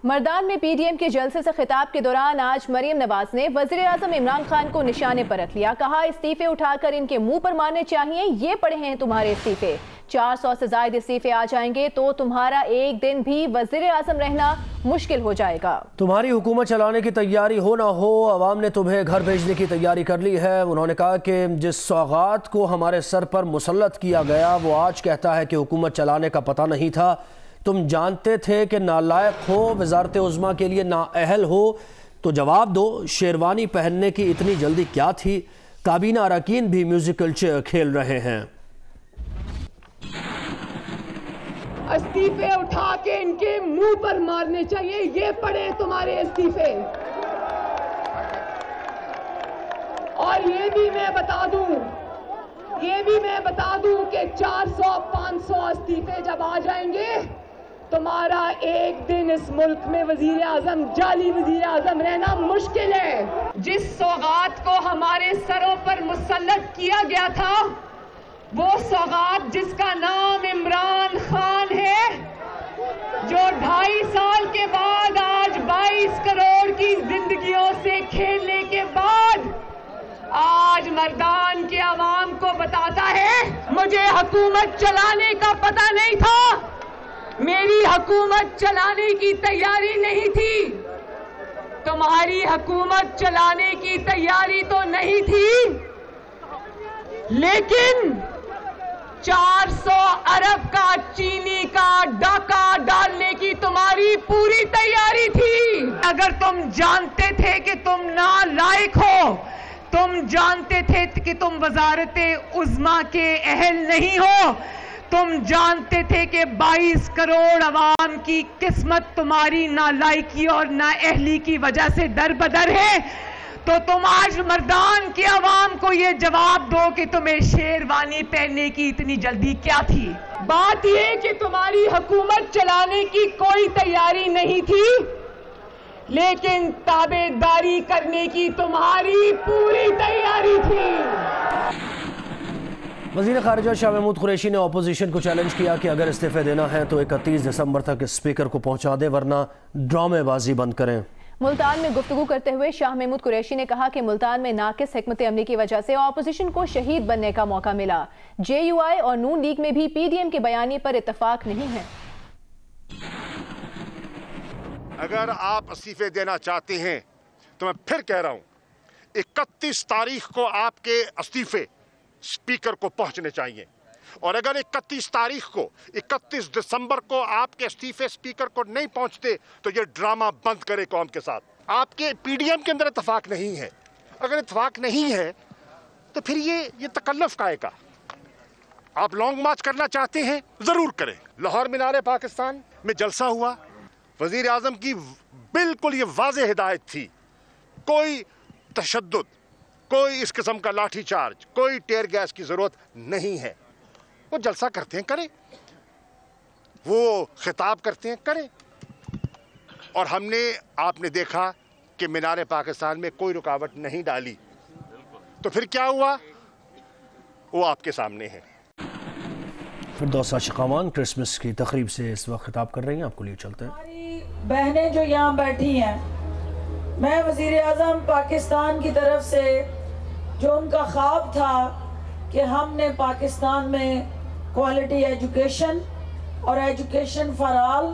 मर्दान में पीडीएम के जलसे से खिताब के दौरान आज मरियम नवाज ने वज़ीर-ए-आज़म इमरान खान को निशाने पर रख लिया। कहा, इस्तीफे उठाकर इनके मुंह पर मारने चाहिए। ये पड़े हैं तुम्हारे इस्तीफे। 400 से ज्यादा इस्तीफे आ जाएंगे तो तुम्हारा एक दिन भी वज़ीर-ए-आज़म रहना मुश्किल हो जाएगा। तुम्हारी हुकूमत चलाने की तैयारी हो ना हो, अवाम ने तुम्हें घर भेजने की तैयारी कर ली है। उन्होंने कहा कि जिस सौगात को हमारे सर पर मुसल्लत किया गया वो आज कहता है कि हुकूमत चलाने का पता नहीं था। तुम जानते थे कि नालायक हो, वज़ारत उज़्मा के लिए नाअहल हो, तो जवाब दो, शेरवानी पहनने की इतनी जल्दी क्या थी। काबीना अरकान भी म्यूजिकल चेयर खेल रहे हैं। इस्तीफे उठा के इनके मुंह पर मारने चाहिए। ये पड़े तुम्हारे इस्तीफे। और ये भी मैं बता दूं कि 400-500 इस्तीफे जब आ जाएंगे तुम्हारा एक दिन इस मुल्क में वजीर आजम, जाली वजीर आजम रहना मुश्किल है। जिस सौगात को हमारे सरों पर मुसल्लत किया गया था, वो सौगात जिसका नाम इमरान खान है, जो 2.5 साल के बाद आज 22 करोड़ की जिंदगियों से खेलने के बाद आज मर्दान के अवाम को बताता है, मुझे हुकूमत चलाने का पता नहीं था, मेरी हुकूमत चलाने की तैयारी नहीं थी। तुम्हारी हुकूमत चलाने की तैयारी तो नहीं थी, लेकिन 400 अरब का चीनी का डाका डालने की तुम्हारी पूरी तैयारी थी। अगर तुम जानते थे कि तुम नालायक हो, तुम जानते थे कि तुम वज़ारत उज़्मा के अहल नहीं हो, तुम जानते थे कि 22 करोड़ अवाम की किस्मत तुम्हारी नालायकी और नाअहली की वजह से दरबदर है, तो तुम आज मर्दान के अवाम को ये जवाब दो कि तुम्हें शेरवानी पहनने की इतनी जल्दी क्या थी। बात ये कि तुम्हारी हुकूमत चलाने की कोई तैयारी नहीं थी, लेकिन ताबेदारी करने की तुम्हारी पूरी तैयारी थी। वज़ीर ख़ारिजा शाह महमूद कुरैशी ने अपोजिशन को चैलेंज किया कि अगर इस्तीफ़े देना है तो 31 दिसंबर तक स्पीकर को पहुंचा दे, वरना ड्रामेबाजी बंद करें। मुल्तान में गुफ्तगू करते हुए शाह महमूद कुरैशी ने कहा कि मुल्तान में नाकिस हिकमत अमली की वजह से अपोजिशन को शहीद बनने का मौका मिला। JUI और नून लीग में भी PDM के बयानी पर इत्तफाक नहीं है। अगर आप इस्तीफे देना चाहते हैं तो मैं फिर कह रहा हूं, 31 तारीख को आपके इस्तीफे स्पीकर को पहुंचने चाहिए, और अगर 31 तारीख को 31 दिसंबर को आपके इस्तीफे स्पीकर को नहीं पहुंचते तो ये ड्रामा बंद करे कौम के साथ। आपके PDM के अंदर इत्तेफाक नहीं है। अगर इत्तेफाक नहीं है तो फिर ये तकल्लुफ काहे का। आप लॉन्ग मार्च करना चाहते हैं, जरूर करें। लाहौर मीनार पाकिस्तान में जलसा हुआ, वजीर आजम की बिल्कुल ये वाज़ेह हिदायत थी, कोई तशद्दुद, कोई इस किस्म का लाठी चार्ज, कोई टेयर गैस की जरूरत नहीं है। वो जलसा करते हैं करें, वो खिताब करते हैं करें। और आपने देखा कि मीनार पाकिस्तान में कोई रुकावट नहीं डाली, तो फिर क्या हुआ वो आपके सामने है। फिरदौसा शिकावान क्रिसमस की तकरीब से इस वक्त खिताब कर रही हैं, आपको लिए चलते हैं। हमारी बहनें जो यहाँ बैठी हैं, मैं वज़ीर आज़म पाकिस्तान की तरफ से जो उनका ख्वाब था कि हमने पाकिस्तान में क्वालिटी एजुकेशन और एजुकेशन फॉर ऑल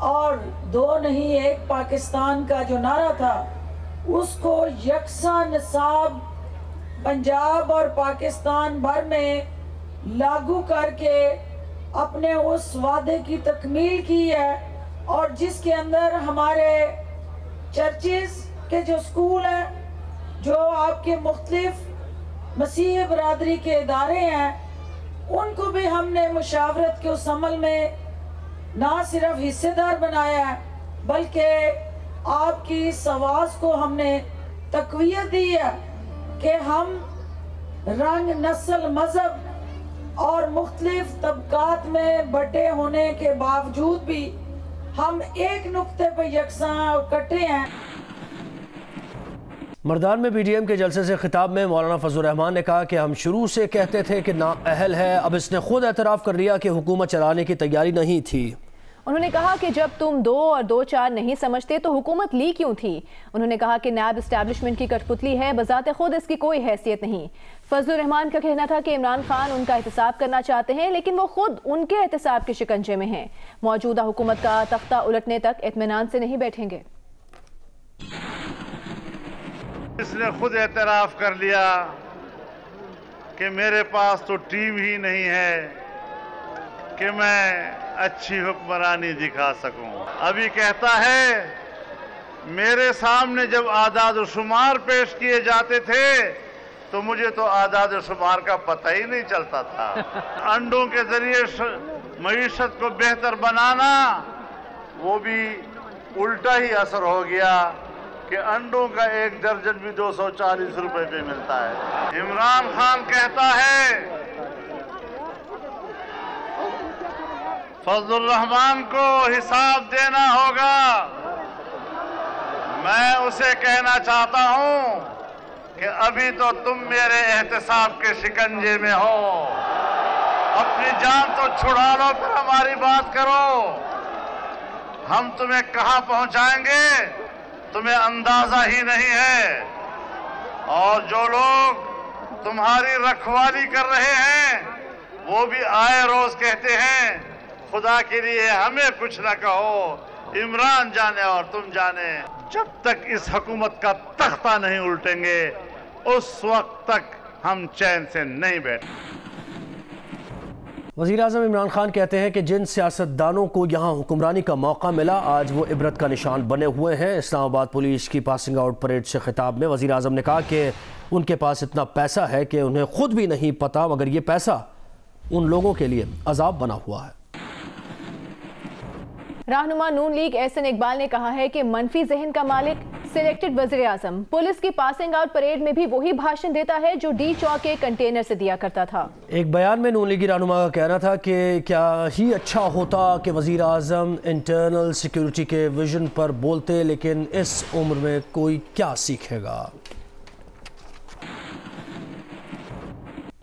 और 2 नहीं 1 पाकिस्तान का जो नारा था, उसको यकसा निसाब पंजाब और पाकिस्तान भर में लागू करके अपने उस वादे की तकमील की है, और जिसके अंदर हमारे चर्चिज़ के जो स्कूल हैं, जो आपके मुख्तलिफ मसीह बरादरी के इदारे हैं, उनको भी हमने मुशावरत के उस अमल में ना सिर्फ हिस्सेदार बनाया है, बल्कि आपकी इस आवाज़ को हमने तक़वियत दी है कि हम रंग, नस्ल, मज़हब और मुख्तलिफ तबकात में बटे होने के बावजूद भी हम एक नुक्ते पर यकसां और इकट्ठे हैं। मर्दान में PDM के जलसे से खिताब में मौलाना फजलुर रहमान ने कहा कि हम शुरू से कहते थे कि नाअहल है, अब इसने खुद एतराफ़ कर लिया कि हुकूमत चलाने की तैयारी नहीं थी। उन्होंने कहा कि जब तुम 2 और 2 4 नहीं समझते तो हुकूमत ली क्यों थी। उन्होंने कहा कि नैब एस्टैब्लिशमेंट की कठपुतली है, बजाते खुद इसकी कोई हैसियत नहीं। फजलुर रहमान का कहना था कि इमरान खान उनका एहतसाब करना चाहते हैं, लेकिन वो खुद उनके एहतसाब के शिकंजे में हैं। मौजूदा हुकूमत का तख्ता उलटने तक इत्मीनान से नहीं बैठेंगे। इसने खुद एतराफ कर लिया कि मेरे पास तो टीम ही नहीं है कि मैं अच्छी हुक्मरानी दिखा सकूं। अभी कहता है मेरे सामने जब आदाद शुमार पेश किए जाते थे तो मुझे तो आदाद शुमार का पता ही नहीं चलता था। अंडों के जरिए मईशत को बेहतर बनाना, वो भी उल्टा ही असर हो गया कि अंडों का 1 दर्जन भी 240 रुपए में मिलता है। इमरान खान कहता है फजलुर रहमान को हिसाब देना होगा। मैं उसे कहना चाहता हूं कि अभी तो तुम मेरे एहतसाब के शिकंजे में हो, अपनी जान तो छुड़ा लो फिर हमारी बात करो। हम तुम्हें कहां पहुंचाएंगे तुम्हें अंदाजा ही नहीं है। और जो लोग तुम्हारी रखवाली कर रहे हैं वो भी आए रोज कहते हैं खुदा के लिए हमें कुछ न कहो, इमरान जाने और तुम जाने। जब तक इस हुकूमत का तख्ता नहीं उल्टेंगे उस वक्त तक हम चैन से नहीं बैठे। वज़ीर आज़म इमरान खान कहते हैं कि जिन सियासतदानों को यहाँ हुक्मरानी का मौका मिला आज वो इबरत का निशान बने हुए हैं। इस्लामाबाद पुलिस की पासिंग आउट परेड से खिताब में वज़ीर आज़म ने कहा कि उनके पास इतना पैसा है कि उन्हें खुद भी नहीं पता, मगर ये पैसा उन लोगों के लिए अजाब बना हुआ है। रहनुमा नून लीग एहसन इकबाल ने कहा है कि मनफी जहन का मालिक सिलेक्टेड वज़ीर आज़म पुलिस की पासिंग आउट परेड में भी वही भाषण देता है जो डी चौक के कंटेनर से दिया करता था। एक बयान में नून लीगी रहनुमा का कहना था कि क्या ही अच्छा होता कि वज़ीर आज़म इंटरनल सिक्योरिटी के विजन पर बोलते, लेकिन इस उम्र में कोई क्या सीखेगा।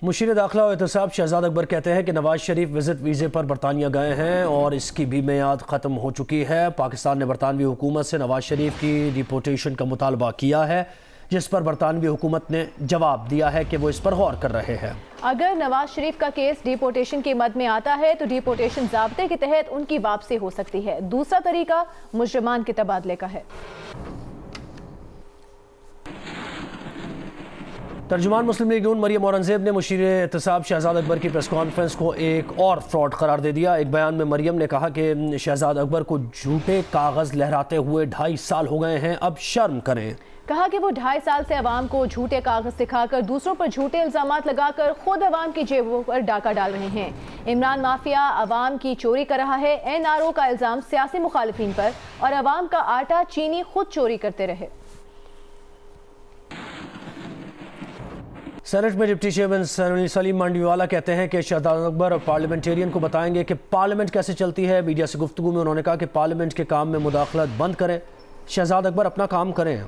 मुशीर दाखिला और एहतसाब शहजाद अकबर कहते हैं कि नवाज शरीफ विजिट वीज़े पर बरतानिया गए हैं और इसकी भी मियाद ख़त्म हो चुकी है। पाकिस्तान ने बरतानवी हुकूमत से नवाज शरीफ की डिपोर्टेशन का मुतालबा किया है, जिस पर बरतानवी हुकूमत ने जवाब दिया है कि वो इस पर गौर कर रहे हैं। अगर नवाज शरीफ का केस डिपोर्टेशन की मद में आता है तो डिपोर्टेशन ज़ाब्ते के तहत उनकी वापसी हो सकती है। दूसरा तरीका मुजरिमान के तबादले का है। तर्जुमान मुस्लिम लीग नून मरियम औरंगजेब ने मुशीर एहतसाब शहजाद अकबर की प्रेस कॉन्फ्रेंस को एक और फ्रॉड करार दे दिया। एक बयान में मरियम ने कहा कि शहजाद अकबर को झूठे कागज़ लहराते हुए 2.5 साल हो गए हैं, अब शर्म करें। कहा कि वो 2.5 साल से अवाम को झूठे कागज़ दिखाकर दूसरों पर झूठे इल्ज़ामात लगाकर खुद अवाम की जेबों पर डाका डाल रहे हैं। इमरान माफिया अवाम की चोरी कर रहा है। NRO का इल्ज़ाम सियासी मुखालिफिन पर और अवाम का आटा चीनी खुद चोरी करते रहे। सेनेट में डिप्टी चेयरमैन सलीम मांडवीवाला कहते हैं कि शहजाद अकबर पार्लियामेंटेरियन को बताएंगे कि पार्लियामेंट कैसे चलती है। मीडिया से गुफ्तगू में उन्होंने कहा कि पार्लियामेंट के काम में मुदाखलत बंद करें, शहजाद अकबर अपना काम करें।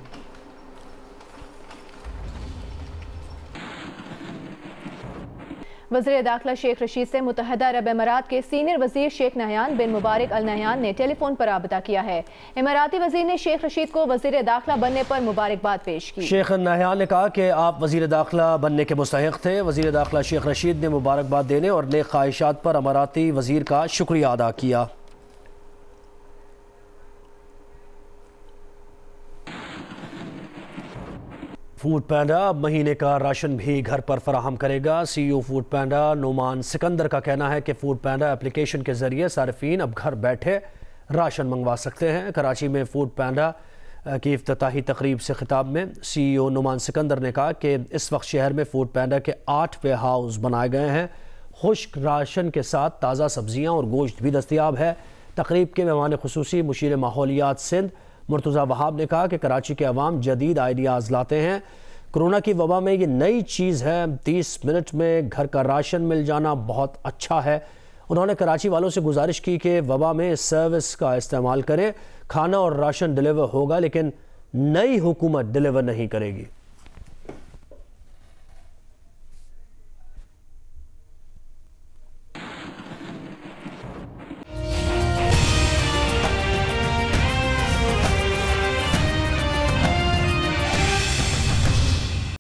वज़ीर दाखिला शेख रशीद से मुत्तहदा अरब अमारात के सीनियर वज़ीर शेख नहयान बिन मुबारक अल नहयान ने टेलीफोन पर राबता किया है। इमाराती वज़ीर ने शेख रशीद को वज़ीर दाखिला बनने पर मुबारकबाद पेश की। शेख नहयान ने कहा कि आप वज़ीर दाखिला बनने के मुस्तहिक़ थे। वज़ीर दाखिला शेख रशीद ने मुबारकबाद देने और नेक ख्वाहिशात पर अमाराती वज़ीर का शुक्रिया अदा किया। फूड पैंडा अब महीने का राशन भी घर पर फराहम करेगा। CEO फूड पैंडा नोमान सिकंदर का कहना है कि फूड पैंडा एप्लीकेशन के ज़रिए सार्फिन अब घर बैठे राशन मंगवा सकते हैं। कराची में फूड पैंडा की इफ्तिताही तकरीब से खिताब में CEO नोमान सिकंदर ने कहा कि इस वक्त शहर में फूड पैंडा के 8 वेयर हाउस बनाए गए हैं। खुश्क राशन के साथ ताज़ा सब्जियाँ और गोश्त भी दस्तियाब है। तकरीब के मेहमान खुसूसी मुशीर माहौलियात सिंध मुर्तज़ा वहाब ने कहा कि कराची के अवाम जदीद आइडियाज़ लाते हैं। कोरोना की वबा में ये नई चीज़ है। 30 मिनट में घर का राशन मिल जाना बहुत अच्छा है। उन्होंने कराची वालों से गुजारिश की कि वबा में इस सर्विस का इस्तेमाल करें। खाना और राशन डिलीवर होगा, लेकिन नई हुकूमत डिलीवर नहीं करेगी।